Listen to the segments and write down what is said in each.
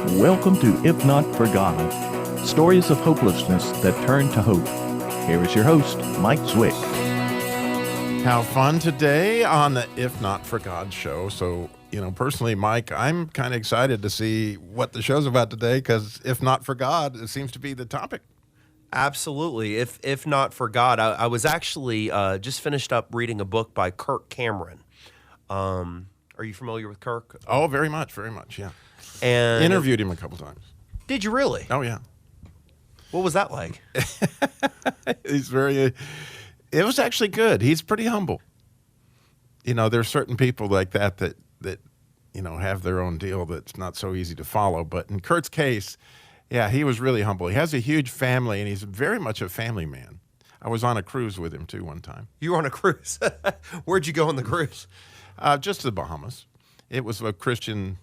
Welcome to If Not for God, stories of hopelessness that turn to hope. Here is your host, Mike Zwick. How fun today on the If Not for God show. So, personally, Mike, I'm kind of excited to see what the show's about today because if not for God, it seems to be the topic. Absolutely. If not for God, I was actually just finished up reading a book by Kirk Cameron. Are you familiar with Kirk? Oh, very much, yeah. And interviewed him a couple times. Did you really? Oh, yeah. What was that like? It was actually good. He's pretty humble. There's certain people like that have their own deal that's not so easy to follow. But in Kurt's case, yeah, he was really humble. He has a huge family, and he's very much a family man. I was on a cruise with him, too, one time. You were on a cruise? Where'd you go on the cruise? Just to the Bahamas. It was a Christian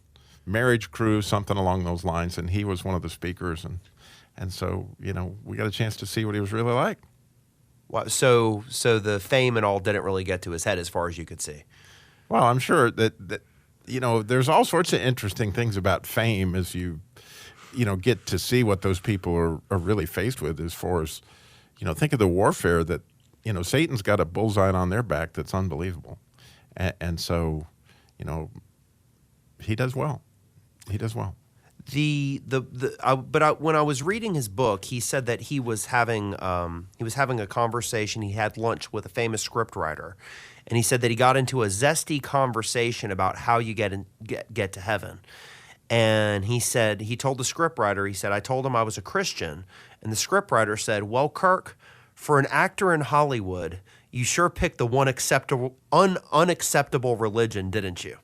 marriage cruise, something along those lines, and he was one of the speakers. And so, we got a chance to see what he was really like. Wow. So the fame and all didn't really get to his head as far as you could see. Well, I'm sure that there's all sorts of interesting things about fame as you get to see what those people are really faced with as far as, think of the warfare that, Satan's got a bullseye on their back that's unbelievable. And so, he does well. He does well. When I was reading his book, he said that he was having a conversation. He had lunch with a famous scriptwriter, and he said that he got into a zesty conversation about how you get to heaven. And he told the scriptwriter, he said, I told him I was a Christian, and the scriptwriter said, well, Kirk, for an actor in Hollywood, you sure picked the one unacceptable religion, didn't you?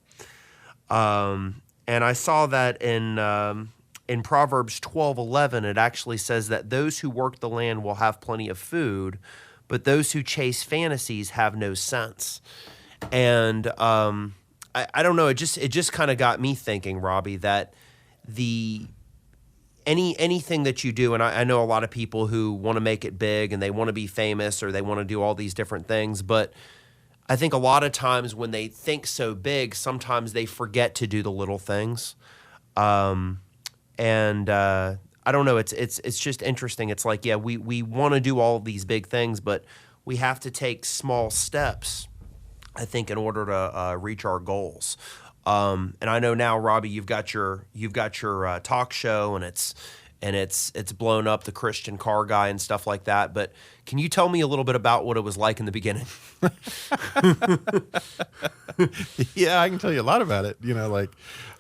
And I saw that in Proverbs 12:11, it actually says that those who work the land will have plenty of food, but those who chase fantasies have no sense. And I don't know. It just kind of got me thinking, Robby, that anything that you do, and I know a lot of people who want to make it big and they want to be famous or they want to do all these different things, but I think a lot of times when they think so big, sometimes they forget to do the little things. I don't know. It's just interesting. It's like, yeah, we want to do all of these big things, but we have to take small steps, I think, in order to reach our goals. And I know now, Robby, you've got your talk show, and it's blown up, the Christian car guy and stuff like that. But can you tell me a little bit about what it was like in the beginning? Yeah, I can tell you a lot about it.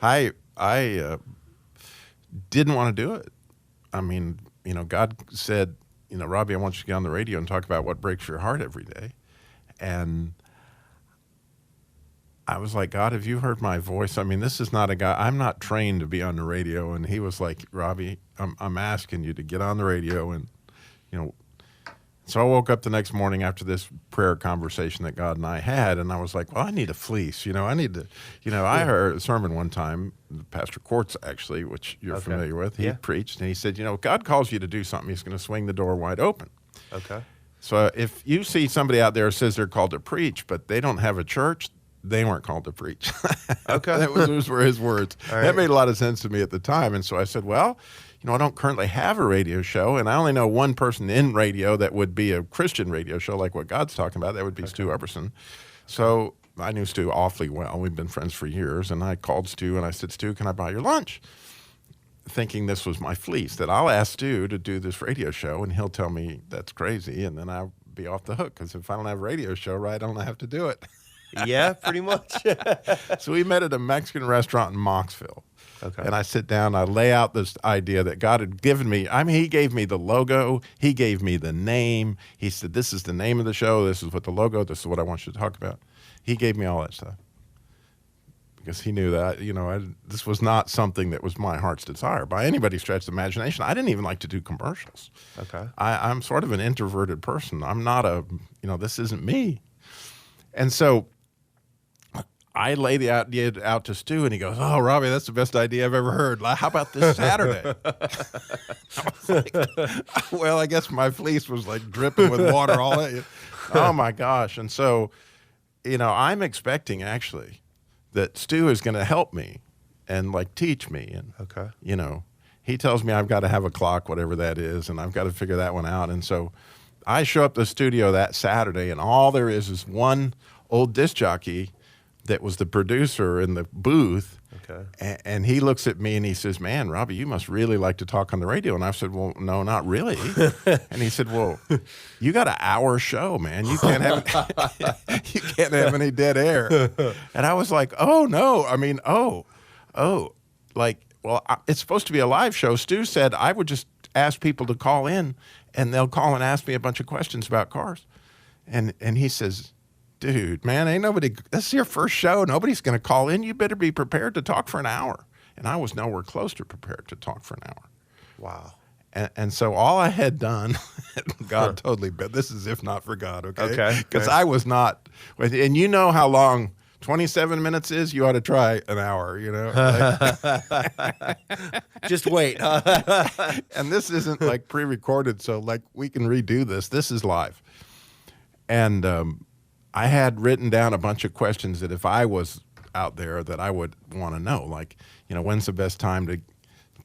I didn't want to do it. I mean, God said, Robby, I want you to get on the radio and talk about what breaks your heart every day. And I was like, God, have you heard my voice? I mean, this is not a guy, I'm not trained to be on the radio. And he was like, Robby, I'm asking you to get on the radio. And, so I woke up the next morning after this prayer conversation that God and I had, and I was like, well, I need a fleece. I need to, I heard a sermon one time, Pastor Quartz actually, which you're familiar with. He preached, and he said, God calls you to do something, he's going to swing the door wide open. Okay. So if you see somebody out there who says they're called to preach, but they don't have a church, they weren't called to preach. Okay. Those were his words. All right. That made a lot of sense to me at the time. And so I said, well, I don't currently have a radio show, and I only know one person in radio that would be a Christian radio show like what God's talking about. That would be Stu Eberson. So I knew Stu awfully well. We've been friends for years, and I called Stu, and I said, Stu, can I buy your lunch? Thinking this was my fleece, that I'll ask Stu to do this radio show, and he'll tell me that's crazy, and then I'll be off the hook, because if I don't have a radio show, right, I don't have to do it. Yeah, pretty much. So we met at a Mexican restaurant in Moxville. Okay. And I sit down, I lay out this idea that God had given me. I mean, he gave me the logo. He gave me the name. He said, this is the name of the show. This is what the logo, this is what I want you to talk about. He gave me all that stuff. Because he knew that, this was not something that was my heart's desire. By anybody's stretch of imagination, I didn't even like to do commercials. Okay. I'm sort of an introverted person. I'm not this isn't me. And so I lay the idea out to Stu, and he goes, oh, Robby, that's the best idea I've ever heard. How about this Saturday? I was like, well, I guess my fleece was like dripping with water all that. Oh, my gosh. And so, I'm expecting, actually, that Stu is going to help me and like teach me. And, Okay. you know, he tells me I've got to have a clock, whatever that is, and I've got to figure that one out. And so I show up to the studio that Saturday, and all there is one old disc jockey that was the producer in the booth. Okay. And he looks at me and he says, "Man, Robby, you must really like to talk on the radio." And I said, "Well, no, not really." And he said, "Well, you got an hour show, man. You can't have any dead air." And I was like, "Oh no, I mean, like, well, it's supposed to be a live show." Stu said I would just ask people to call in, and they'll call and ask me a bunch of questions about cars. And he says, "Dude, man, ain't nobody, this is your first show. Nobody's going to call in. You better be prepared to talk for an hour." And I was nowhere close to prepared to talk for an hour. Wow. And so all I had done, God totally, but this is if not for God, okay? Okay. Because I was not, and you know how long 27 minutes is? You ought to try an hour, you know? Just wait. And this isn't like pre-recorded, so like we can redo this. This is live. And I had written down a bunch of questions that if I was out there that I would want to know, like, you know, when's the best time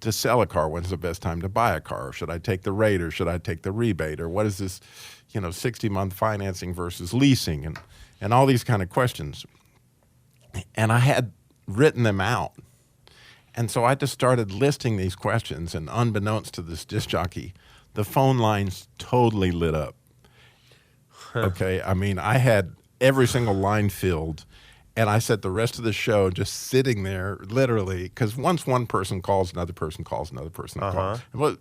to sell a car? When's the best time to buy a car? Should I take the rate or should I take the rebate? Or what is this, you know, 60-month financing versus leasing, and all these kind of questions. And I had written them out. And so I just started listing these questions, and unbeknownst to this disc jockey, the phone lines totally lit up. Okay, I mean, I had every single line filled, and I said the rest of the show just sitting there, literally, because once one person calls, another person calls, another person calls. Well,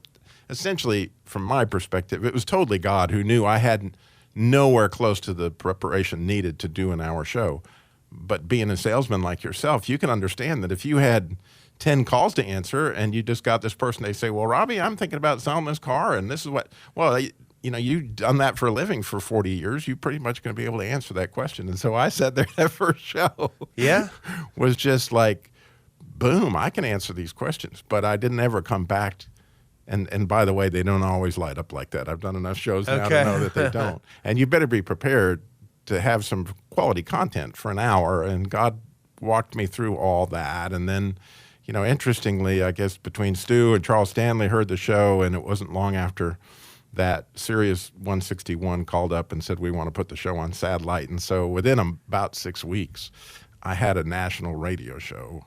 essentially, from my perspective, it was totally God who knew I had nowhere close to the preparation needed to do an hour show. But being a salesman like yourself, you can understand that if you had 10 calls to answer and you just got this person, they say, "Well, Robby, I'm thinking about selling this car, and this is what," well, you know, you've done that for a living for 40 years. You're pretty much going to be able to answer that question. And so I sat there that first show. Yeah. Was just like, boom, I can answer these questions. But I didn't ever come back. And by the way, they don't always light up like that. I've done enough shows now to know that they don't. And you better be prepared to have some quality content for an hour. And God walked me through all that. And then, you know, interestingly, I guess between Stu and Charles Stanley heard the show, and it wasn't long after that Sirius 161 called up and said, "We want to put the show on satellite." And so within about 6 weeks, I had a national radio show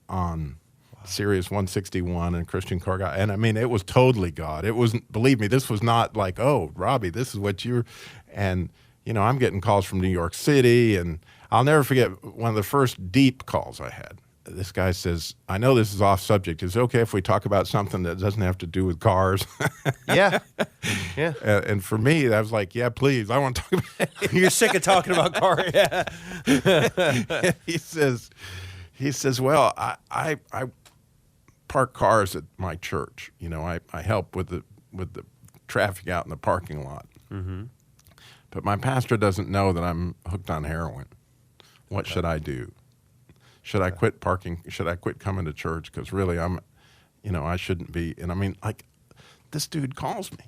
on Sirius 161 and Christian Car Guy. And I mean, it was totally God. It wasn't, believe me, this was not like, "Oh, Robby, this is what you're," and, you know, I'm getting calls from New York City. And I'll never forget one of the first deep calls I had. This guy says, "I know this is off subject. Is it okay if we talk about something that doesn't have to do with cars?" Yeah. Yeah. And for me, I was like, "Yeah, please. I want to talk about it." You're sick of talking about cars. Yeah. He says, "Well, I park cars at my church. You know, I help with the traffic out in the parking lot. Mm-hmm. But my pastor doesn't know that I'm hooked on heroin. What should I do? Should I quit parking? Should I quit coming to church? Because really, I shouldn't be." And I mean, like, this dude calls me.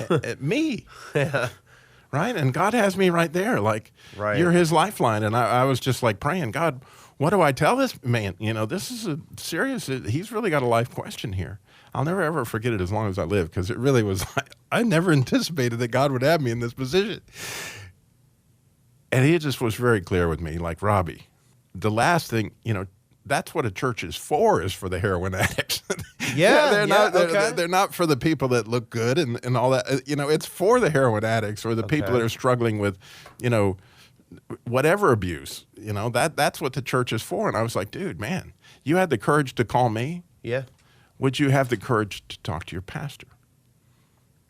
At me. Yeah. Right? And God has me right there. Like, Right. You're his lifeline. And I was just like praying, "God, what do I tell this man? You know, this is a serious, he's really got a life question here." I'll never, ever forget it as long as I live, because it really was, I never anticipated that God would have me in this position. And he just was very clear with me, like, "Robby, the last thing, you know, that's what a church is for the heroin addicts." Yeah, they're not for the people that look good and all that. You know, it's for the heroin addicts or the people that are struggling with, you know, whatever abuse. You know, that's what the church is for. And I was like, "Dude, man, you had the courage to call me. Yeah. Would you have the courage to talk to your pastor?"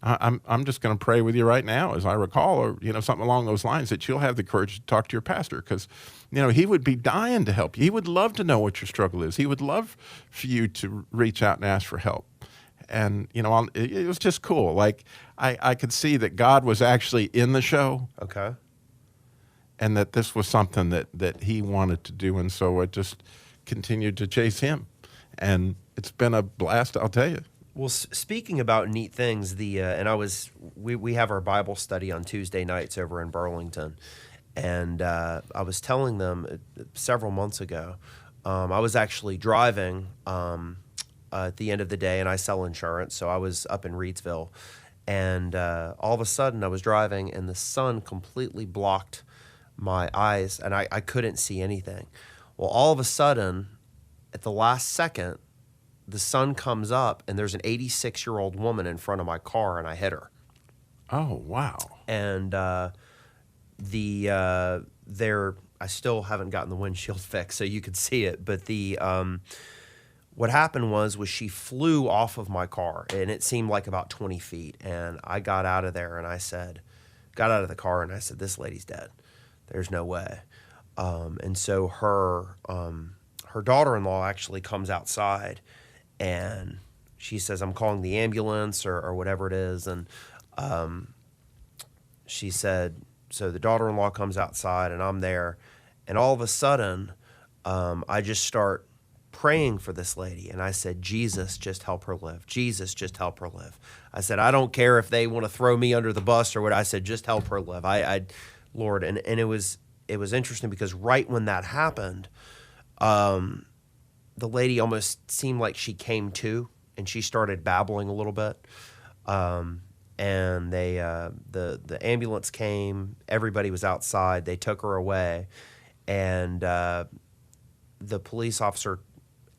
I'm just going to pray with you right now, as I recall, or, you know, something along those lines, that you'll have the courage to talk to your pastor, because, you know, he would be dying to help you. He would love to know what your struggle is. He would love for you to reach out and ask for help. And, you know, it was just cool. Like, I could see that God was actually in the show. Okay. And that this was something that he wanted to do. And so I just continued to chase him. And it's been a blast, I'll tell you. Well, speaking about neat things, we have our Bible study on Tuesday nights over in Burlington, and I was telling them several months ago, I was actually driving at the end of the day, and I sell insurance, so I was up in Reedsville. And all of a sudden, I was driving, and the sun completely blocked my eyes, and I couldn't see anything. Well, all of a sudden, at the last second, the sun comes up, and there's an 86-year-old woman in front of my car, and I hit her. Oh, wow. And I still haven't gotten the windshield fixed, so you could see it. But what happened was she flew off of my car, and it seemed like about 20 feet. And I got out of there, and got out of the car, and I said, this lady's dead. There's no way. And so her daughter-in-law actually comes outside, and she says, I'm calling the ambulance or whatever it is. And she said, so the daughter-in-law comes outside, and I'm there. And all of a sudden, I just start praying for this lady. And I said, Jesus, just help her live. Jesus, just help her live. I said, I don't care if they want to throw me under the bus or what. I said, just help her live. Lord. And it was interesting because right when that happened, the lady almost seemed like she came to, and she started babbling a little bit. And they the ambulance came. Everybody was outside. They took her away, and the police officer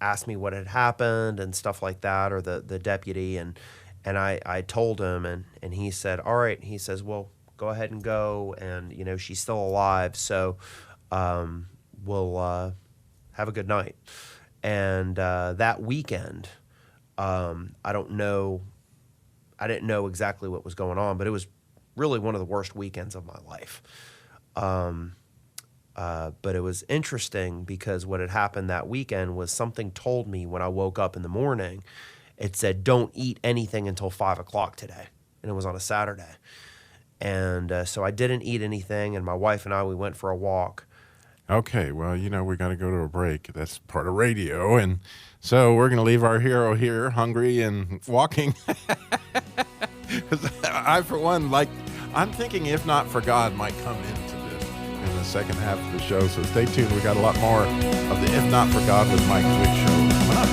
asked me what had happened and stuff like that, or the deputy, and I told him, and he said, all right. He says, well, go ahead and go, and she's still alive, so we'll have a good night. And that weekend, I didn't know exactly what was going on, but it was really one of the worst weekends of my life. But it was interesting because what had happened that weekend was something told me when I woke up in the morning. It said, don't eat anything until 5 o'clock today. And it was on a Saturday. And so I didn't eat anything, and my wife and we went for a walk. Okay, well, we got to go to a break. That's part of radio. And so we're going to leave our hero here hungry and walking. I, for one, I'm thinking If Not For God might come into this in the second half of the show. So stay tuned. We got a lot more of the If Not For God with Mike Zwick show coming up.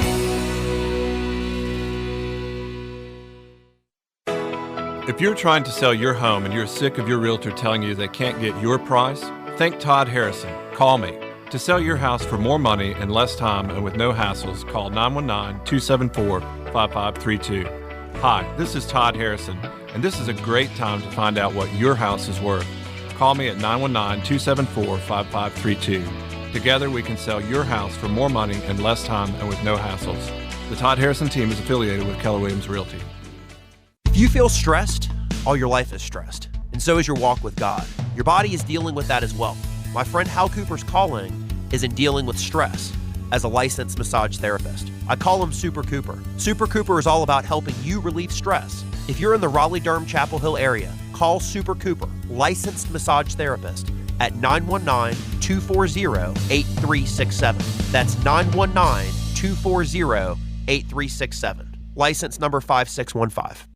If you're trying to sell your home and you're sick of your realtor telling you they can't get your price, think Todd Harrison. Call me. To sell your house for more money and less time and with no hassles, call 919-274-5532. Hi, this is Todd Harrison, and this is a great time to find out what your house is worth. Call me at 919-274-5532. Together, we can sell your house for more money and less time and with no hassles. The Todd Harrison team is affiliated with Keller Williams Realty. If you feel stressed, all your life is stressed, and so is your walk with God. Your body is dealing with that as well. My friend Hal Cooper's calling is in dealing with stress as a licensed massage therapist. I call him Super Cooper. Super Cooper is all about helping you relieve stress. If you're in the Raleigh-Durham Chapel Hill area, call Super Cooper, licensed massage therapist, at 919-240-8367. That's 919-240-8367. License number 5615.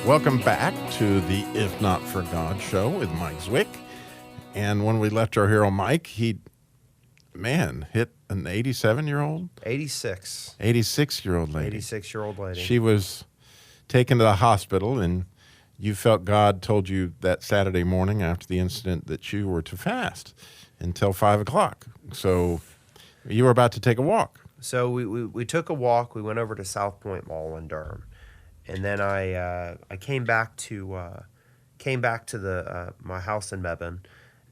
Welcome back to the If Not For God show with Mike Zwick. And when we left our hero Mike, he, hit an 87-year-old? 86-year-old lady. 86-year-old lady. She was taken to the hospital, and you felt God told you that Saturday morning after the incident that you were to fast until 5 o'clock. So you were about to take a walk. So we took a walk. We went over to South Point Mall in Durham. And then I came back to my house in Mebane,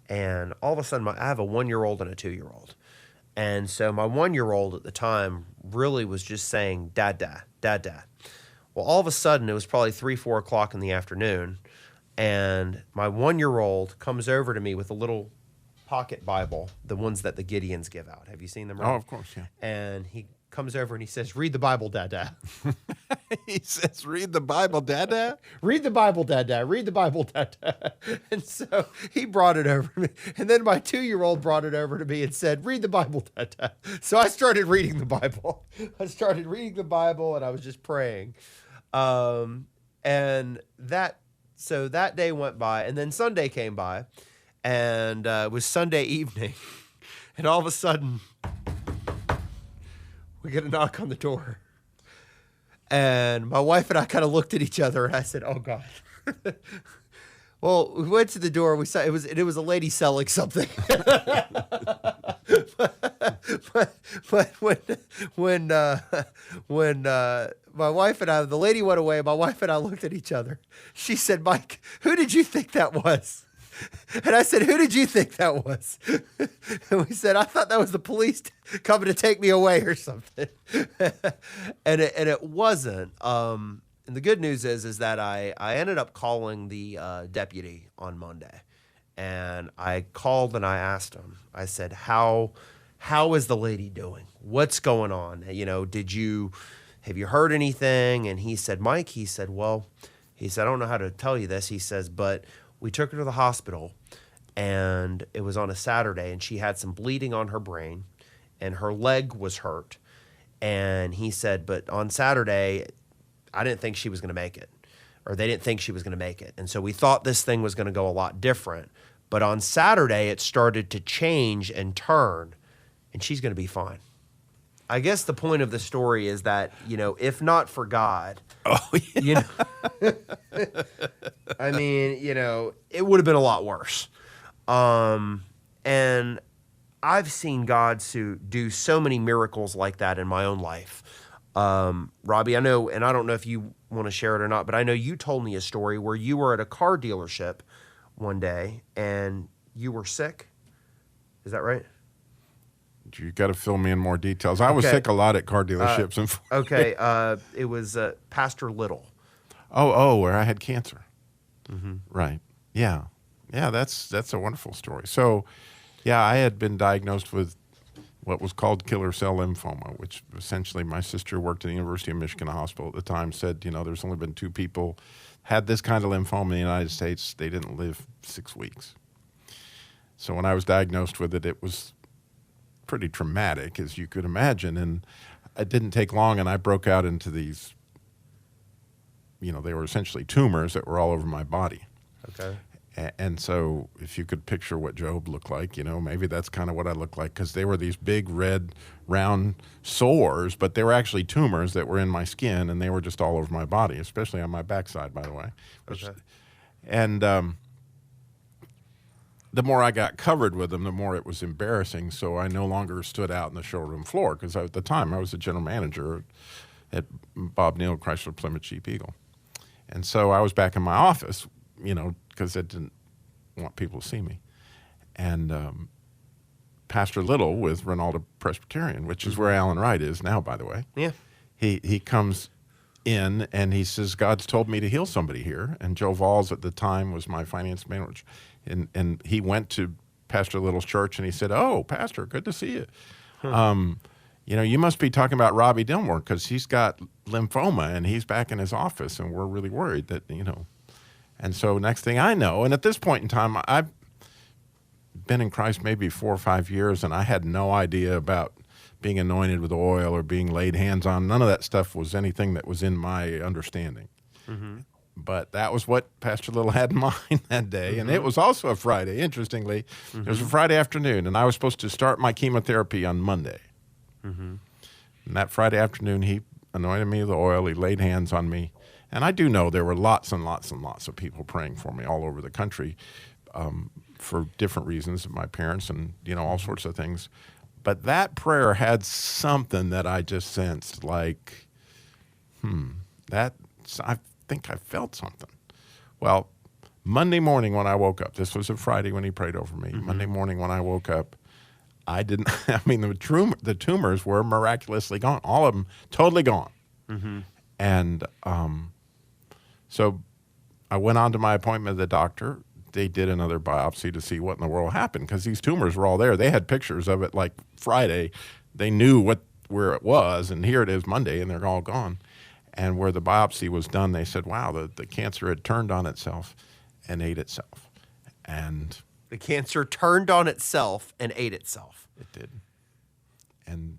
and all of a sudden I have a 1-year-old and a 2-year-old, and so my 1-year-old at the time really was just saying dad, dad, dad, dad. Well, all of a sudden it was probably 3-4 o'clock in the afternoon, and my 1-year-old comes over to me with a little pocket Bible, the ones that the Gideons give out. Have you seen them? Right? Oh, of course, yeah. And he comes over and he says, "Read the Bible, Dada." He says, "Read the Bible, Dada." Read the Bible, Dada. Read the Bible, Dada. And so he brought it over to me. And then my 2-year-old brought it over to me and said, "Read the Bible, Dada." So I started reading the Bible. And I was just praying. And that So that day went by, and then Sunday came by, and it was Sunday evening, and all of a sudden, we get a knock on the door. And my wife and I kind of looked at each other, and I said, "Oh God." Well, we went to the door. We saw it was a lady selling something. but when my wife and I, the lady went away. My wife and I looked at each other. She said, "Mike, who did you think that was?" And I said, "Who did you think that was?" And we said, "I thought that was the police coming to take me away or something." and it wasn't. And the good news is that I ended up calling the deputy on Monday, and I called and I asked him. I said, "How is the lady doing? What's going on? Have you heard anything?" And he said, "Mike," he said, "I don't know how to tell you this." He says, "But we took her to the hospital, and it was on a Saturday, and she had some bleeding on her brain, and her leg was hurt." And he said, "But on Saturday, I didn't think she was going to make it, or they didn't think she was going to make it. And so we thought this thing was going to go a lot different. But on Saturday, it started to change and turn, and she's going to be fine." I guess the point of the story is that, if not for God, I mean, it would have been a lot worse. And I've seen God do so many miracles like that in my own life. Robby, I know, and I don't know if you want to share it or not, but I know you told me a story where you were at a car dealership one day and you were sick. Is that right? You got to fill me in more details. I was sick a lot at car dealerships. It was Pastor Little. Oh, where I had cancer. Mm-hmm. Right. Yeah. That's a wonderful story. So, I had been diagnosed with what was called killer cell lymphoma, which essentially my sister worked at the University of Michigan Hospital at the time, said, there's only been 2 people had this kind of lymphoma in the United States. They didn't live 6 weeks. So when I was diagnosed with it, it was pretty traumatic, as you could imagine. And it didn't take long, and I broke out into these, they were essentially tumors that were all over my body. Okay. And so if you could picture what Job looked like, maybe that's kind of what I looked like, because they were these big red round sores, but they were actually tumors that were in my skin, and they were just all over my body, especially on my backside, by the way. Okay. And the more I got covered with them, the more it was embarrassing, so I no longer stood out in the showroom floor, because at the time I was the general manager at Bob Neal Chrysler Plymouth Jeep Eagle. And so I was back in my office, because I didn't want people to see me. And Pastor Little with Ronaldo Presbyterian, which is where Alan Wright is now, by the way. Yeah. He comes in and he says, "God's told me to heal somebody here." And Joe Valls at the time was my finance manager. And he went to Pastor Little's church and he said, "Oh, Pastor, good to see you. You must be talking about Robby Dilmore, because he's got lymphoma and he's back in his office and we're really worried that, And so next thing I know, and at this point in time, I've been in Christ maybe 4 or 5 years, and I had no idea about being anointed with oil or being laid hands on. None of that stuff was anything that was in my understanding. Mm-hmm. But that was what Pastor Little had in mind that day. Mm-hmm. And it was also a Friday, interestingly. Mm-hmm. It was a Friday afternoon, and I was supposed to start my chemotherapy on Monday. Mm-hmm. And that Friday afternoon, he anointed me with oil. He laid hands on me. And I do know there were lots and lots and lots of people praying for me all over the country for different reasons, my parents and, all sorts of things. But that prayer had something that I just sensed like, I think I felt something. Well, Monday morning when I woke up, this was a Friday when he prayed over me. Mm-hmm. Monday morning when I woke up, the tumors were miraculously gone. All of them totally gone. Mm-hmm. And so I went on to my appointment with the doctor. They did another biopsy to see what in the world happened, because these tumors were all there. They had pictures of it like Friday. They knew where it was, and here it is Monday, and they're all gone. And where the biopsy was done, they said, wow, the cancer had turned on itself and ate itself. And the cancer turned on itself and ate itself. It did. And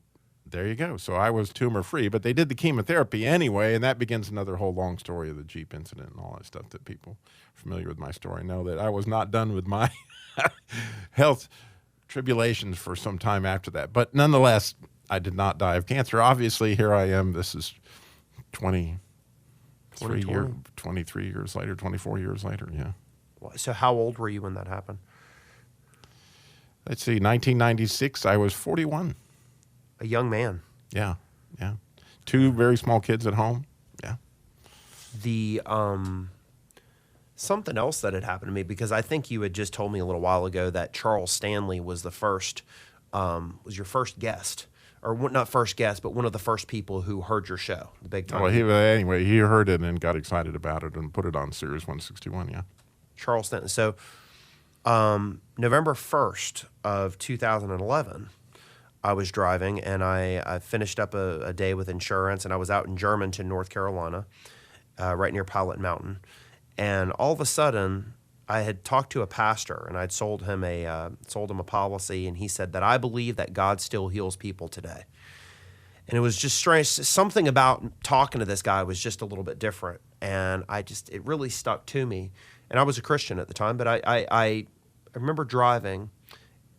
there you go. So I was tumor-free, but they did the chemotherapy anyway, and that begins another whole long story of the Jeep incident and all that stuff that people familiar with my story know that I was not done with my health tribulations for some time after that. But nonetheless, I did not die of cancer. Obviously, here I am. This is 23 years later, 24 years later, yeah. So how old were you when that happened? Let's see, 1996, I was 41. A young man. Yeah. Two very small kids at home. Yeah. The something else that had happened to me, because I think you had just told me a little while ago that Charles Stanley was the first, was your first guest, or not first guest, but one of the first people who heard your show, the Big Time. Well, anyway, he heard it and got excited about it and put it on Sirius 161, yeah. Charles Stanley. So November 1st of 2011, I was driving, and I finished up a day with insurance, and I was out in Germantown, North Carolina, right near Pilot Mountain. And all of a sudden, I had talked to a pastor, and I'd sold him a policy, and he said that I believe that God still heals people today. And it was just strange. Something about talking to this guy was just a little bit different, and it really stuck to me. And I was a Christian at the time, but I remember driving,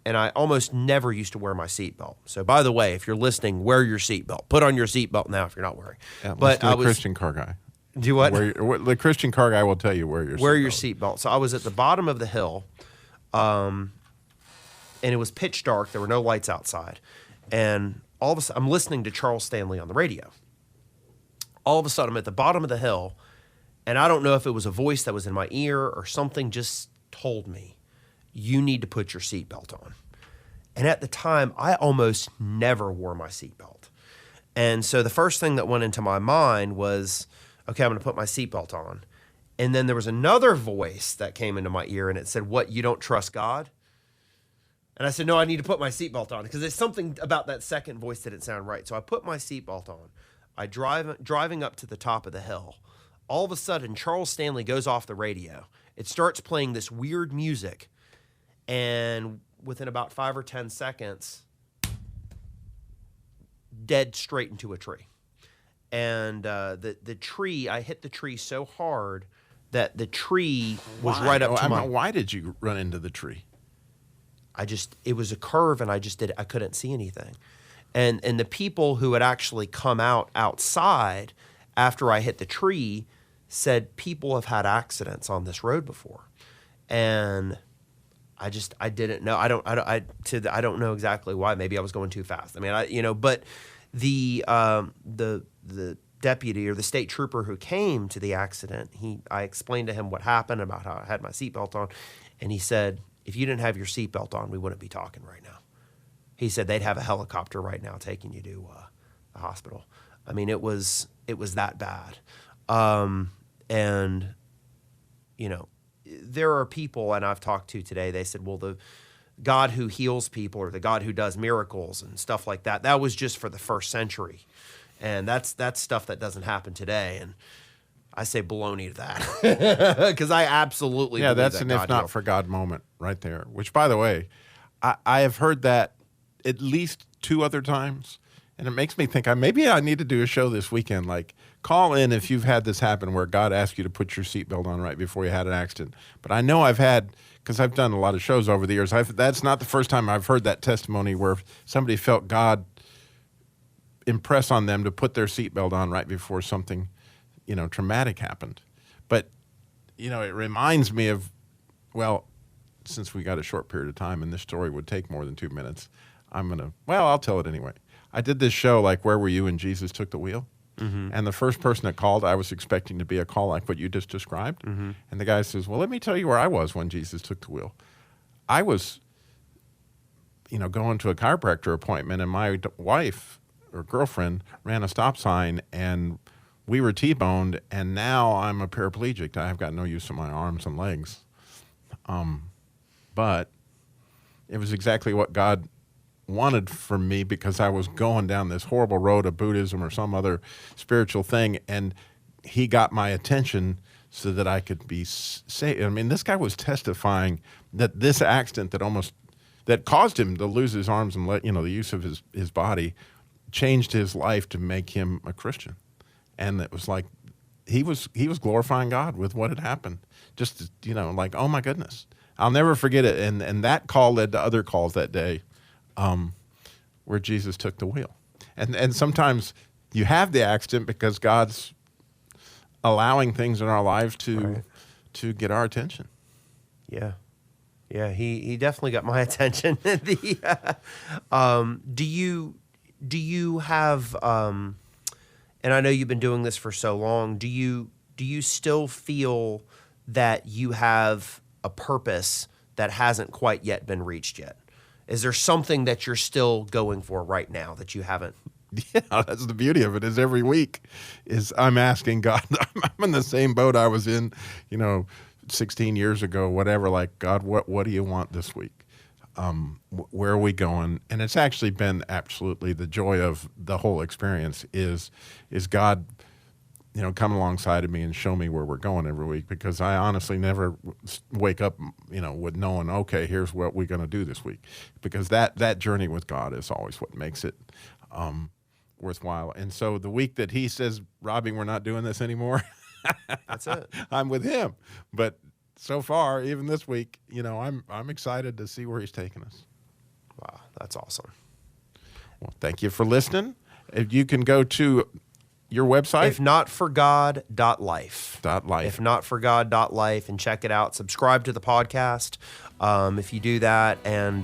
and I almost never used to wear my seatbelt. So, by the way, if you're listening, wear your seatbelt. Put on your seatbelt now if you're not wearing. Yeah, but I was a Christian car guy. Do what? The Christian car guy will tell you wear your seatbelt. So I was at the bottom of the hill, and it was pitch dark. There were no lights outside, and all of a sudden, I'm listening to Charles Stanley on the radio. All of a sudden, I'm at the bottom of the hill, and I don't know if it was a voice that was in my ear or something just told me, you need to put your seatbelt on. And at the time, I almost never wore my seatbelt. And so the first thing that went into my mind was, okay, I'm going to put my seatbelt on. And then there was another voice that came into my ear, and it said, what, you don't trust God? And I said, no, I need to put my seatbelt on, because there's something about that second voice that didn't sound right. So I put my seatbelt on. I driving up to the top of the hill. All of a sudden, Charles Stanley goes off the radio. It starts playing this weird music, and within about 5 or 10 seconds, dead straight into a tree. And the tree, I hit the tree so hard that the tree was right up to my... Why did you run into the tree? It was a curve, and I couldn't see anything. And the people who had actually come outside after I hit the tree said people have had accidents on this road before. And I didn't know. I don't know exactly why. Maybe I was going too fast. I mean, but the deputy or the state trooper who came to the accident, I explained to him what happened, about how I had my seatbelt on, and he said, if you didn't have your seatbelt on, we wouldn't be talking right now. He said they'd have a helicopter right now taking you to the hospital. I mean, it was that bad. And, there are people, and I've talked to today, they said, well, the God who heals people, or the God who does miracles and stuff like that, that was just for the first century. And that's stuff that doesn't happen today. And I say baloney to that, because I absolutely believe that's that an God if not heals. for God moment right there, which, by the way, I have heard that at least 2 other times, and it makes me think maybe I need to do a show this weekend. Like, call in if you've had this happen where God asked you to put your seatbelt on right before you had an accident. But I know I've had, because I've done a lot of shows over the years, that's not the first time I've heard that testimony where somebody felt God impress on them to put their seatbelt on right before something, traumatic happened. But, it reminds me of, well, since we got a short period of time and this story would take more than 2 minutes, I'll tell it anyway. I did this show, like, Where Were You When Jesus Took the Wheel? Mm-hmm. And the first person that called, I was expecting to be a call like what you just described. Mm-hmm. And the guy says, well, let me tell you where I was when Jesus took the wheel. I was, going to a chiropractor appointment, and my wife or girlfriend ran a stop sign, and we were T-boned, and now I'm a paraplegic. I've got no use of my arms and legs. But it was exactly what God wanted from me, because I was going down this horrible road of Buddhism or some other spiritual thing, and he got my attention so that I could be saved. I mean, this guy was testifying that this accident that caused him to lose his arms and the use of his body changed his life to make him a Christian. And it was like he was glorifying God with what had happened. Just, like, oh my goodness. I'll never forget it. And that call led to other calls that day where Jesus took the wheel. And sometimes you have the accident because God's allowing things in our life to get our attention. Yeah. Yeah, he definitely got my attention. Do you have and I know you've been doing this for so long, do you still feel that you have a purpose that hasn't quite yet been reached yet? Is there something that you're still going for right now that you haven't? Yeah, that's the beauty of it, is every week is I'm asking God. I'm in the same boat I was in, 16 years ago, whatever, like, God, what do you want this week? Where are we going? And it's actually been absolutely the joy of the whole experience is God, come alongside of me and show me where we're going every week, because I honestly never wake up, with knowing, okay, here's what we're going to do this week, because that journey with God is always what makes it worthwhile. And so the week that he says, Robby, we're not doing this anymore, that's it. I'm with him. But so far, even this week, I'm excited to see where he's taking us. Wow, that's awesome. Well, thank you for listening. If you can go to your website, ifnotforgod.life. Ifnotforgod.life, and check it out. Subscribe to the podcast if you do that, and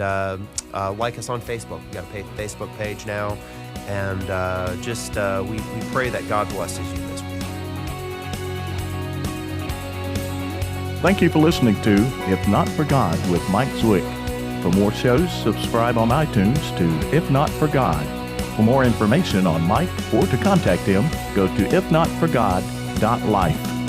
like us on Facebook. We got a Facebook page now, and we pray that God blesses you this week. Thank you for listening to If Not For God with Mike Zwick. For more shows, subscribe on iTunes to If Not For God. For more information on Mike or to contact him, go to ifnotforgod.life.